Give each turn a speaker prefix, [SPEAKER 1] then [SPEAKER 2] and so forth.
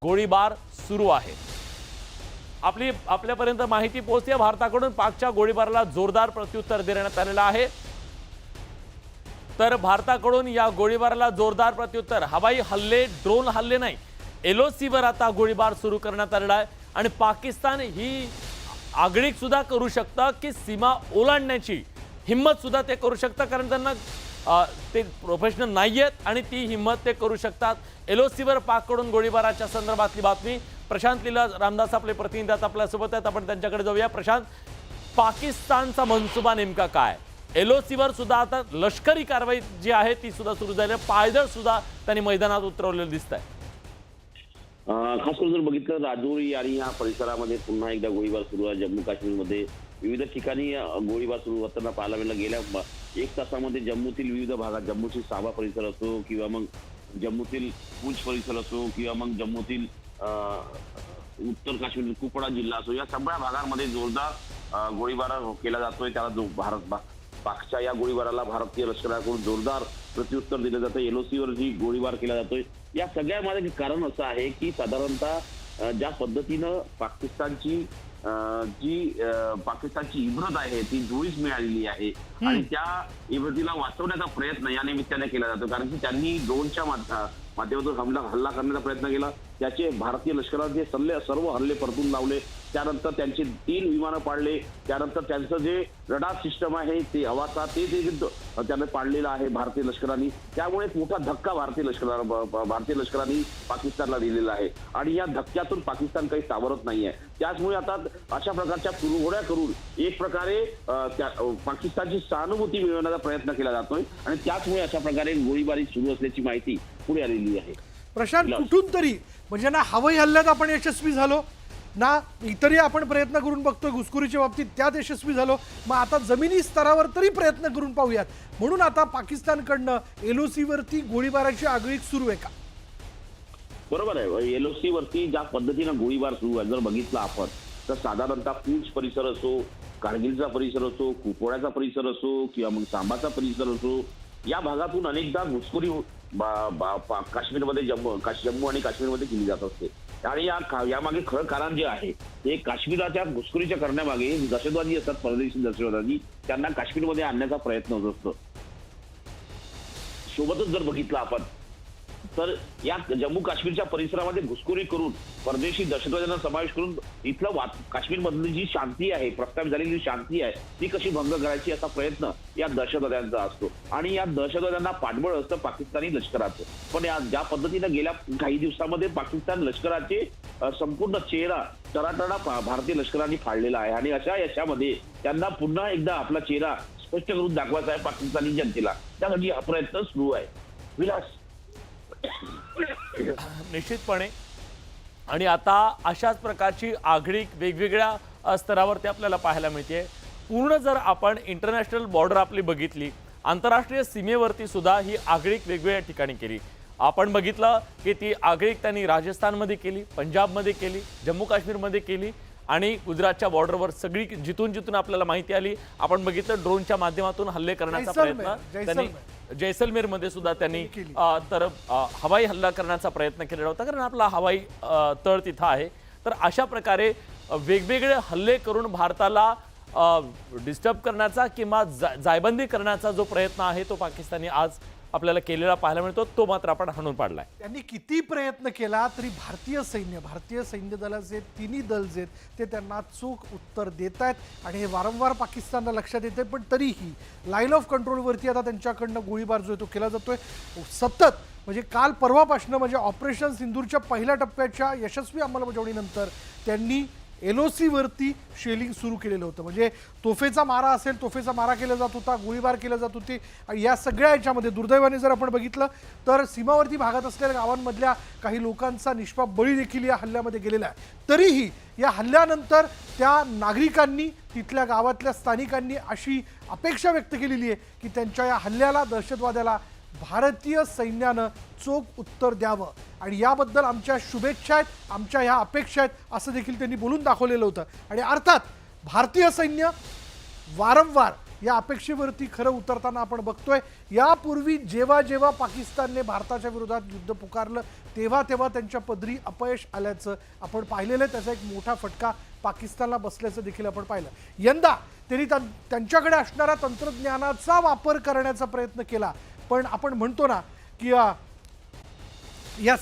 [SPEAKER 1] गोळीबार सुरू आहे। आपल्यापर्यंत माहिती पोहोचते, भारताकडून पाकच्या गोळीबाराला जोरदार प्रत्युत्तर देण्यात आलेलं आहे। तर भारताकडून या गोळीबाराला जोरदार प्रत्युत्तर, हवाई हल्ले, ड्रोन हल्ले नाही, एलओसीवर आता गोळीबार सुरू करण्यात आलेला आहे। आणि पाकिस्तान ही आगळीक सुद्धा करू शकतं की सीमा ओलांडण्याची हिम्मत सुद्धा ते करू शकतं, कारण त्यांना ते प्रोफेशनल नाही आहेत आणि ती हिम्मत ते करू शकतात। एलओसीवर पाककडून गोळीबाराच्या संदर्भातली बातमी प्रशांत लीला रामदास आपले प्रतिनिधी आपल्यासोबत आहेत, आपण त्यांच्याकडे जाऊया। प्रशांत, पाकिस्तानचा मनसुबा नेमका काय? एलओसीवर सुद्धा आता लष्करी कारवाई जी आहे ती सुद्धा सुरू झाली, पायदळ सुद्धा त्यांनी मैदानात उतरवलेलं दिसतंय।
[SPEAKER 2] खास करून जर बघितलं राजौरी आणि या परिसरामध्ये पुन्हा एकदा गोळीबार सुरू आहे। जम्मू काश्मीरमध्ये विविध ठिकाणी गोळीबार सुरू होताना पाहायला मिळालं। गेल्या 1 तासामध्ये जम्मूतील विविध भागात, जम्मूतील साबा परिसर असो किंवा मग जम्मूतील पूंछ परिसर असो किंवा मग जम्मूतील उत्तर काश्मीर कुपवाडा जिल्हा असो, या सगळ्या भागांमध्ये जोरदार गोळीबार केला जातोय। त्याला जो पाकच्या या गोळीबाराला भारतीय लष्कराकडून जोरदार प्रत्युत्तर दिलं जातं। एलओसीवर जी गोळीबार केला जातोय, या सगळ्यामध्ये कारण असं आहे की साधारणतः ज्या पद्धतीनं पाकिस्तानची इब्रत आहे ती जुळीच मिळालेली आहे आणि त्या इब्रतीला वाचवण्याचा प्रयत्न या निमित्ताने केला जातो। कारण की त्यांनी ड्रोनच्या माध्यमातून हल्ला करण्याचा प्रयत्न केला, त्याचे भारतीय लष्कराचे सर्व हल्ले परतून लावले। त्यानंतर त्यांचे 3 विमानं पाडले, त्यानंतर त्यांचं जे रडार सिस्टम आहे ते अवासा ते त्यांनी पाडलेलं आहे भारतीय लष्कराने। त्यामुळे एक मोठा धक्का भारतीय लष्कराने पाकिस्तानला दिलेला आहे आणि या धक्क्यातून पाकिस्तान काही सावरत नाहीये। त्याचमुळे आता अशा प्रकारच्या कुरघोड्या करून एक प्रकारे पाकिस्तानची सहानुभूती मिळवण्याचा प्रयत्न केला जातोय आणि त्याचमुळे अशा प्रकारे गोळीबारी सुरू असल्याची माहिती पुढे आलेली आहे।
[SPEAKER 3] प्रशांत, कुठून तरी म्हणजे ना हवाई हल्ल्यात आपण यशस्वी झालो ना, इतरही आपण प्रयत्न करून बघतोय घुसखोरीच्या बाबतीत त्यात यशस्वी झालो, मग आता जमिनी स्तरावर तरी प्रयत्न करून पाहूयात, म्हणून आता पाकिस्तानकडनं एलओसी वरती गोळीबाराची आगळीक सुरू आहे का?
[SPEAKER 2] बरोबर आहे। एलओसी वरती ज्या पद्धतीनं गोळीबार सुरू आहे, जर बघितलं आपण तर साधारणतः पूंछ परिसर असो, कारगिलचा परिसर असो, कुपवाड्याचा परिसर असो किंवा मग सांबाचा परिसर असो, या भागातून अनेकदा घुसखोरी काश्मीरमध्ये जम्मू आणि काश्मीरमध्ये केली जात असते। आणि यामागे खरं कारण जे आहे ते काश्मीराच्या घुसखोरीच्या करण्यामागे दहशतवादी असतात, परदेशी दहशतवादी, त्यांना काश्मीरमध्ये आणण्याचा प्रयत्न होत असतो। सोबतच जर बघितलं आपण तर या जम्मू काश्मीरच्या परिसरामध्ये घुसखोरी करून परदेशी दहशतवाद्यांना समावेश करून इथलं काश्मीरमधली जी शांती आहे, प्रस्थापित झालेली शांती आहे, ती कशी भंग करायची असा प्रयत्न या दहशतवाद्यांचा असतो आणि या दहशतवाद्यांना पाठबळ असतं पाकिस्तानी लष्कराचं। पण ज्या पद्धतीनं गेल्या काही दिवसामध्ये पाकिस्तान लष्कराचे संपूर्ण चेहरा तडातडा भारतीय लष्कराने फाडलेला आहे आणि अशा यशामध्ये त्यांना पुन्हा एकदा आपला चेहरा स्पष्ट करून दाखवायचा आहे पाकिस्तानी जनतेला, त्यासाठी हा प्रयत्न सुरू आहे। विलास,
[SPEAKER 1] निश्चितपणे, आणि आता अशाच प्रकारची आगळीक वेगवेगळ्या स्तरावरती आपल्याला पाहायला मिळते। पूर्ण जर आपण इंटरनॅशनल बॉर्डर आपली बघितली, आंतरराष्ट्रीय सीमेवरती सुद्धा ही आगळीक वेगवेगळ्या ठिकाणी केली। आपण बघितलं की ती आगळीक त्यांनी राजस्थानमध्ये केली, पंजाबमध्ये केली, जम्मू काश्मीरमध्ये केली आणि गुजरातच्या बॉर्डरवर सगळी जिथून आपल्याला माहिती आली, आपण बघितलं ड्रोनच्या माध्यमातून हल्ले करण्याचा प्रयत्न त्यांनी जैसलमेरमध्ये सुद्धा त्यांनी तर हवाई हल्ला करण्याचा प्रयत्न केलेला होता, कारण आपला हवाई तळ तिथं आहे। तर अशा प्रकारे वेगवेगळे हल्ले करून भारताला डिस्टर्ब करण्याचा किंवा जायबंदी करण्याचा जो प्रयत्न आहे तो पाकिस्तानी आज आपल्याला केलेला पाहायला मिळतो, तो मात्र आपण हाणून पाडलाय।
[SPEAKER 3] त्यांनी किती प्रयत्न केला तरी भारतीय सैन्य दलाचे तिन्ही दल जे ते त्यांना चोख उत्तर देत आहेत आणि हे वारंवार पाकिस्तानला लक्षात येते। पण तरीही लाईन ऑफ कंट्रोलवरती आता त्यांच्याकडनं गोळीबार जो तो केला जातोय सतत, म्हणजे काल परवापासून, म्हणजे ऑपरेशन सिंदूरच्या पहिल्या टप्प्याच्या यशस्वी अंमलबजावणीनंतर त्यांनी एलओसी वरती शेलिंग सुरू केलेलं होतं। म्हणजे तोफेचा मारा असेल, तोफेचा मारा केला जात होता, गोळीबार केला जात होते। या सगळ्या याच्यामध्ये दुर्दैवाने जर आपण बघितलं तर सीमावर्ती भागात असलेल्या गावांमधल्या काही लोकांचा निष्पाप बळी देखील या हल्ल्यामध्ये गेलेला आहे। तरीही या हल्ल्यानंतर त्या नागरिकांनी, तिथल्या गावातल्या स्थानिकांनी अशी अपेक्षा व्यक्त केलेली आहे की त्यांच्या या हल्ल्याला, दहशतवाद्याला भारतीय सैन्यानं चोख उत्तर द्यावं आणि याबद्दल आमच्या शुभेच्छा आहेत, आमच्या ह्या अपेक्षा आहेत असं देखील त्यांनी बोलून दाखवलेलं होतं। आणि अर्थात भारतीय सैन्य वारंवार या अपेक्षेवरती खरं उतरताना आपण बघतोय. यापूर्वी जेव्हा जेव्हा पाकिस्तानने भारताच्या विरोधात युद्ध पुकारलं तेव्हा तेव्हा त्यांच्या पदरी अपयश आल्याचं आपण पाहिलेलं आहे. त्याचा एक मोठा फटका पाकिस्तानला बसल्याचं देखील आपण पाहिलं. यंदा त्यांनी त्यांच्याकडे असणाऱ्या तंत्रज्ञानाचा वापर करण्याचा प्रयत्न केला, पण आपण म्हणतो ना की